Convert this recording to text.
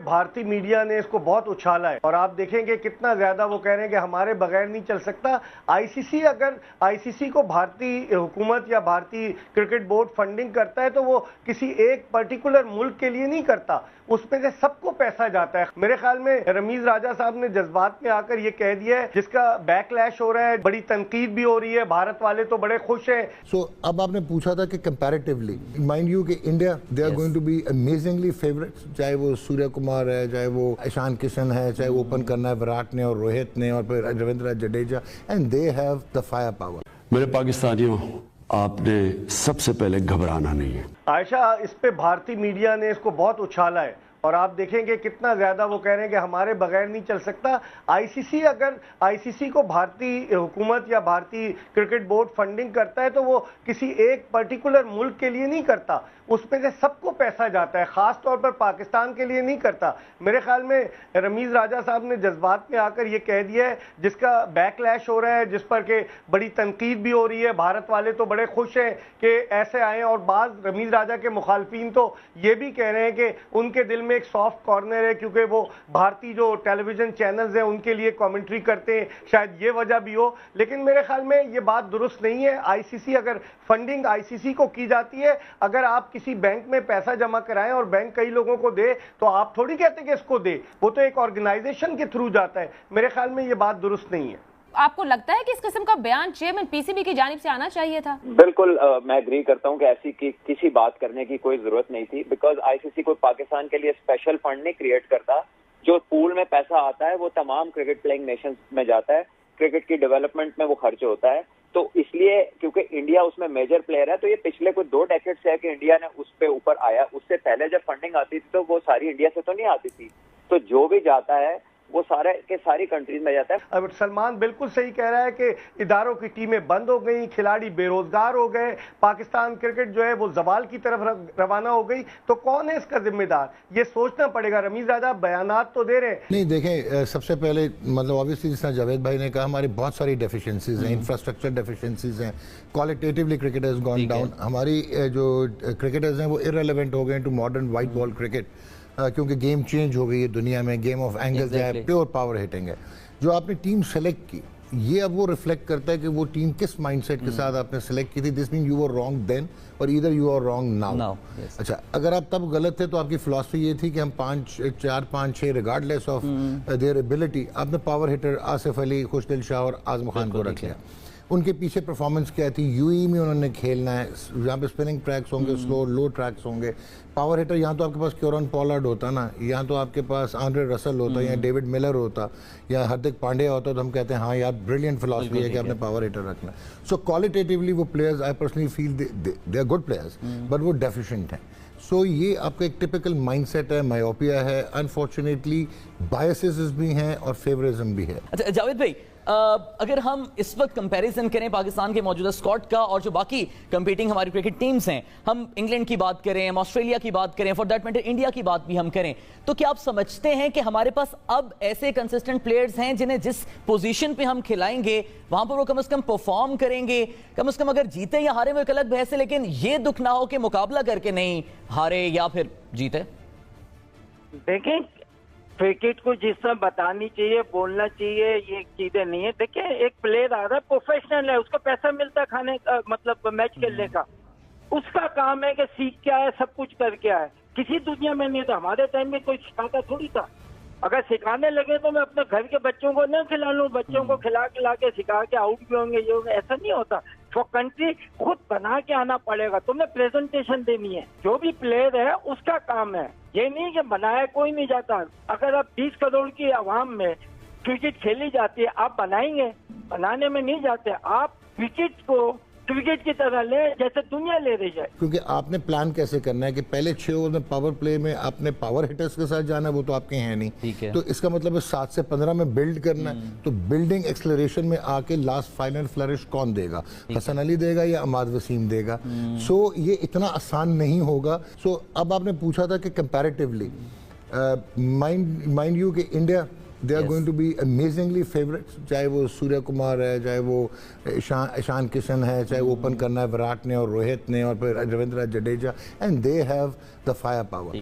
भारतीय मीडिया ने इसको बहुत उछाला है और आप देखेंगे कितना ज्यादा वो कह रहे हैं कि हमारे बगैर नहीं चल सकता। आईसीसी अगर आईसीसी को भारतीय हुकूमत या भारतीय क्रिकेट बोर्ड फंडिंग करता है तो वो किसी एक पर्टिकुलर मुल्क के लिए नहीं करता, उसमें से सबको पैसा जाता है। मेरे ख्याल में रमीज राजा साहब ने जज्बात में आकर ये कह दिया है, जिसका बैकलैश हो रहा है, बड़ी तनकीद भी हो रही है, भारत वाले तो बड़े खुश हैं। अब आपने पूछा था कि कंपैरेटिवली माइंड यू कि India they are going to be amazingly favourite, चाहे वो सूर्य कुमार है, चाहे वो ईशान किशन है, चाहे वो ओपन करना है विराट ने और रोहित ने और फिर Ravindra Jadeja, and they have the fire power. मेरे पाकिस्तानियों, आपने सबसे पहले घबराना नहीं है। आयशा, इस पे भारतीय मीडिया ने इसको बहुत उछाला है और आप देखेंगे कितना ज्यादा वो कह रहे हैं कि हमारे बगैर नहीं चल सकता। आईसीसी अगर आईसीसी को भारतीय हुकूमत या भारतीय क्रिकेट बोर्ड फंडिंग करता है तो वो किसी एक पर्टिकुलर मुल्क के लिए नहीं करता, उसमें से सबको पैसा जाता है, खास तौर पर पाकिस्तान के लिए नहीं करता। मेरे ख्याल में रमीज राजा साहब ने जज्बात में आकर ये कह दिया है, जिसका बैकलैश हो रहा है, जिस पर के बड़ी तनकीद भी हो रही है, भारत वाले तो बड़े खुश हैं कि ऐसे आए, और बाज रमीज राजा के मुखालफिन तो ये भी कह रहे हैं कि उनके दिल में एक सॉफ्ट कॉर्नर है क्योंकि वो भारतीय जो टेलीविजन चैनल्स हैं उनके लिए कमेंट्री करते हैं, शायद ये वजह भी हो। लेकिन मेरे ख्याल में ये बात दुरुस्त नहीं है। आईसीसी अगर फंडिंग आईसीसी को की जाती है, अगर आप किसी बैंक में पैसा जमा कराएं और बैंक कई लोगों को दे तो आप थोड़ी कहते कि इसको दे, वो तो एक ऑर्गेनाइजेशन के थ्रू जाता है। मेरे ख्याल में ये बात दुरुस्त नहीं है। आपको लगता है कि इस किस्म का बयान चेयरमैन पीसीबी की जानिब से आना चाहिए था? बिल्कुल, मैं एग्री करता हूं कि ऐसी किसी बात करने की कोई जरूरत नहीं थी, बिकॉज आईसीसी कोई पाकिस्तान के लिए स्पेशल फंड नहीं क्रिएट करता। जो पूल में पैसा आता है वो तमाम क्रिकेट प्लेइंग नेशंस में जाता है, क्रिकेट की डेवलपमेंट में वो खर्च होता है। तो इसलिए क्योंकि इंडिया उसमें मेजर प्लेयर है, तो ये पिछले कोई 2 डेकेड से है कि इंडिया ने उस पे ऊपर आया। उससे पहले जब फंडिंग आती थी तो वो सारी इंडिया से तो नहीं आती थी, तो जो भी जाता है वो सारे के सारी कंट्रीज में जाता है। अब सलमान बिल्कुल सही कह रहा है कि इदारों की टीमें बंद हो गई, खिलाड़ी बेरोजगार हो गए, पाकिस्तान क्रिकेट जो है वो जवाल की तरफ रवाना हो गई, तो कौन है इसका जिम्मेदार? ये सोचना पड़ेगा। रमीज राजा बयानात तो दे रहे हैं। नहीं, देखें, सबसे पहले मतलब ऑब्वियसली जिस तरह जावेद भाई ने कहा, हमारी बहुत सारी डेफिशिएंसीज हैं, इंफ्रास्ट्रक्चर डेफिशिएंसीज हैं, qualitatively cricket has gone down. हमारी जो क्रिकेटर्स हैं वो इररिलेवेंट हो गए to modern white ball cricket, क्योंकि गेम चेंज हो गई है दुनिया में, गेम ऑफ एंगल्स है, प्योर पावर हिटिंग है। जो आपने टीम सेलेक्ट की, ये अब वो रिफ्लेक्ट करता है कि वो टीम किस माइंडसेट के साथ आपने सेलेक्ट की थी। This mean you were wrong then और either you are wrong now. अच्छा, अगर आप तब गलत थे तो आपकी फिलॉसफी ये थी कि हम 4 5 6 रिगार्डलेस ऑफ देयर एबिलिटी, आपने पावर हिटर आसिफ अली, खुशदिल शाह और आजम खान को रख लिया। उनके पीछे परफॉर्मेंस क्या थी? यूएई में उन्होंने खेलना है, यहाँ पे स्पिनिंग ट्रैक्स होंगे, स्लो लो ट्रैक्स होंगे। पावर हिटर यहाँ तो आपके पास क्योरन पॉलार्ड होता ना, यहाँ तो आपके पास आंद्रे रसल होता, या डेविड मिलर होता, या हार्दिक पांड्या होता, तो हम कहते हैं हाँ यार ब्रिलियंट फिलॉसफी है कि आपने पावर हिटर रखना है। सो क्वालिटेटिवली वो players, I personally feel they are good players, but वो डेफिशिएंट हैं। सो ये आपका एक टिपिकल माइंडसेट है, मायोपिया है, अनफॉर्चुनेटली बायसेस भी हैं और फेवरिज्म भी है। अच्छा जावेद भाई, अगर हम इस वक्त कंपैरिजन करें पाकिस्तान के मौजूदा स्क्वाड का और जो बाकी कंपीटिंग हमारी क्रिकेट टीम्स हैं, हम इंग्लैंड की बात करें, ऑस्ट्रेलिया की बात करें, फॉर दैट मैटर इंडिया की बात भी हम करें, तो क्या आप समझते हैं कि हमारे पास अब ऐसे कंसिस्टेंट प्लेयर्स हैं जिन्हें जिस पोजीशन पे हम खिलाएंगे वहां पर वो कम से कम परफॉर्म करेंगे? कम से कम अगर जीते या हारे वो एक अलग बहस है, लेकिन ये दुख ना हो कि मुकाबला करके नहीं हारे या फिर जीते। देखें, क्रिकेट को जिस तरह बतानी चाहिए, बोलना चाहिए, ये चीजें नहीं है। देखिए, एक प्लेयर आ रहा है, प्रोफेशनल है, उसको पैसा मिलता है खाने का, मतलब मैच खेलने का, उसका काम है कि सीख क्या है, सब कुछ करके आए। किसी दुनिया में नहीं था, हमारे टाइम में कोई सिखाता थोड़ी था। अगर सिखाने लगे तो मैं अपने घर के बच्चों को न खिला लूं, बच्चों को खिला के सिखा के आउट भी होंगे, ये होंगे, ऐसा नहीं होता। फॉर कंट्री खुद बना के आना पड़ेगा, तुमने प्रेजेंटेशन देनी है। जो भी प्लेयर है उसका काम है, ये नहीं कि बनाया कोई नहीं जाता। अगर आप 20 करोड़ की आवाम में क्रिकेट खेली जाती है, आप बनाएंगे? बनाने में नहीं जाते। आप क्रिकेट को क्रिकेट की तरह ले जैसे दुनिया ले रही है। क्योंकि आपने प्लान कैसे करना है कि पहले 6 ओवर में पावर प्ले में आपने पावर हिटर्स के साथ जाना है, वो तो आपके हैं नहीं, ठीक है। तो इसका मतलब है 7 से 15 में बिल्ड करना है। तो बिल्डिंग एक्सेलरेशन में आके लास्ट फाइनल फ्लरिश कौन देगा? हसन अली देगा या अमाद वसीम देगा? सो ये इतना आसान नहीं होगा। सो अब आपने पूछा था कि कंपैरेटिवली माइंड यू कि India they are going to be amazingly favourite, चाहे वो सूर्य कुमार है, चाहे वो ईशान किशन है, चाहे वो ओपन करना है विराट ने और रोहित ने और फिर Ravindra Jadeja, and they have the fire power.